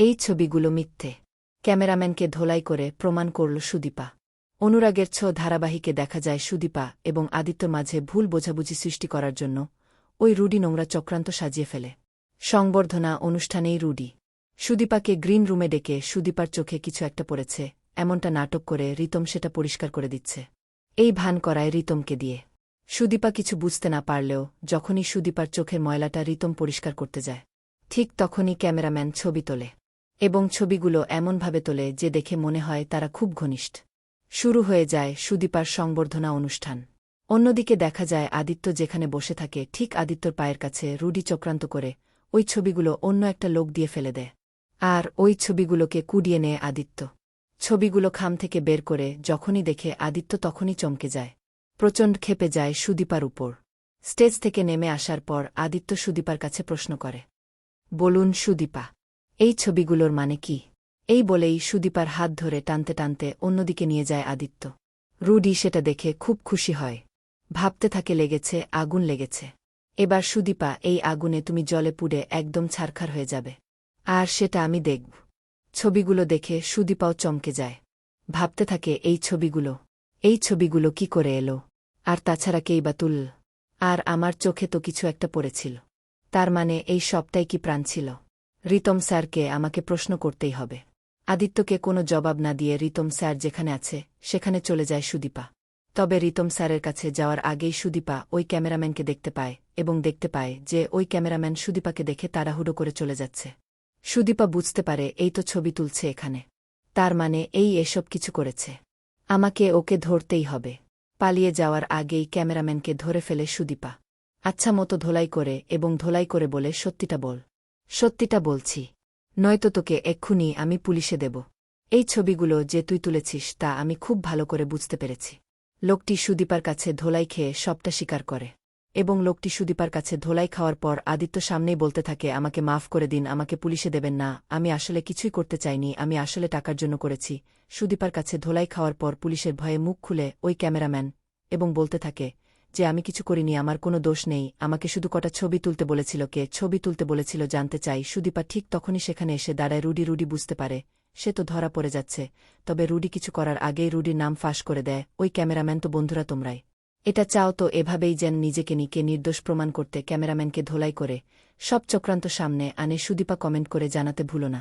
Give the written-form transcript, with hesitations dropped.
এই ছবিগুলো মিথ্যে। ক্যামেরাম্যানকে ধোলাই করে প্রমাণ করল সুদীপা। অনুরাগের ধারাবাহিকে দেখা যায় সুদীপা এবং আদিত্য মাঝে ভুল বোঝাবুঝি সৃষ্টি করার জন্য ওই রুডি নোংরা চক্রান্ত সাজিয়ে ফেলে। সংবর্ধনা অনুষ্ঠানেই রুডি সুদীপাকে গ্রিন রুমে ডেকে সুদীপার চোখে কিছু একটা পড়েছে এমনটা নাটক করে রিতম সেটা পরিষ্কার করে দিচ্ছে। এই ভান করায় রিতমকে দিয়ে। সুদীপা কিছু বুঝতে না পারলেও যখনই সুদীপার চোখের ময়লাটা রিতম পরিষ্কার করতে যায় ঠিক তখনই ক্যামেরাম্যান ছবি তোলে এবং ছবিগুলো এমনভাবে তোলে যে দেখে মনে হয় তারা খুব ঘনিষ্ঠ। শুরু হয়ে যায় সুদীপার সংবর্ধনা অনুষ্ঠান। অন্যদিকে দেখা যায় আদিত্য যেখানে বসে থাকে ঠিক আদিত্যর পায়ের কাছে রুডি চক্রান্ত করে ওই ছবিগুলো অন্য একটা লোক দিয়ে ফেলে দেয়। আর ওই ছবিগুলোকে কুড়িয়ে নেয় আদিত্য। ছবিগুলো খাম থেকে বের করে যখনই দেখে আদিত্য তখনই চমকে যায়। প্রচণ্ড ক্ষেপে যায় সুদীপার উপর। স্টেজ থেকে নেমে আসার পর আদিত্য সুদীপার কাছে প্রশ্ন করে, বলুন সুদীপা, এই ছবিগুলোর মানে কি? এই বলেই সুদীপার হাত ধরে টানতে টানতে অন্যদিকে নিয়ে যায় আদিত্য। রুডি সেটা দেখে খুব খুশি হয়। ভাবতে থাকে লেগেছে, আগুন লেগেছে। এবার সুদীপা, এই আগুনে তুমি জলে পুড়ে একদম ছারখার হয়ে যাবে। আর সেটা আমি দেখব। ছবিগুলো দেখে সুদীপাও চমকে যায়। ভাবতে থাকে এই ছবিগুলো কি করে এলো? আর তাছাড়া কেই বা তুলল? আর আমার চোখে তো কিছু একটা পড়েছিল। তার মানে এই সবটাই কি প্রাণ ছিল? রিতম স্যারকে আমাকে প্রশ্ন করতেই হবে। আদিত্যকে কোনো জবাব না দিয়ে রিতম স্যার যেখানে আছে সেখানে চলে যায় সুদীপা। তবে রিতম স্যারের কাছে যাওয়ার আগেই সুদীপা ওই ক্যামেরাম্যানকে দেখতে পায় এবং দেখতে পায় যে ওই ক্যামেরাম্যান সুদীপাকে দেখে তাড়াহুড়ো করে চলে যাচ্ছে। সুদীপা বুঝতে পারে এই তো ছবি তুলছে এখানে। তার মানে এই এসব কিছু করেছে। আমাকে ওকে ধরতেই হবে। পালিয়ে যাওয়ার আগেই ক্যামেরাম্যানকে ধরে ফেলে সুদীপা। আচ্ছা মতো ধোলাই করে এবং ধোলাই করে বলে, সত্যিটা বল। সত্যিটা বলছি, নয়তো তোকে এক্ষুনি আমি পুলিশে দেব। এই ছবিগুলো যে তুই তুলেছিস তা আমি খুব ভালো করে বুঝতে পেরেছি। লোকটি সুদীপার কাছে ধোলাই খেয়ে সবটা স্বীকার করে এবং লোকটি সুদীপার কাছে ধোলাই খাওয়ার পর আদিত্য সামনেই বলতে থাকে, আমাকে মাফ করে দিন, আমাকে পুলিশে দেবেন না, আমি আসলে কিছুই করতে চাইনি, আমি আসলে টাকার জন্য করেছি। সুদীপার কাছে ধোলাই খাওয়ার পর পুলিশের ভয়ে মুখ খুলে ওই ক্যামেরাম্যান এবং বলতে থাকে যে আমি কিছু করিনি, আমার কোনো দোষ নেই, আমাকে শুধু কটা ছবি তুলতে বলেছিল। কে ছবি তুলতে বলেছিল জানতে চাই। সুদীপা ঠিক তখনই সেখানে এসে দাঁড়ায়। রুডি বুঝতে পারে সে তো ধরা পড়ে যাচ্ছে। তবে রুডি কিছু করার আগেই রুডির নাম ফাঁস করে দেয়। ওই ক্যামেরাম্যান তো বন্ধুরা তোমরাই এটা চাও তো এভাবেই যেন নিজেকে নির্দোষ প্রমাণ করতে ক্যামেরাম্যানকে ধোলাই করে সব চক্রান্ত সামনে আনে। সুদীপা কমেন্ট করে জানাতে ভুলো না।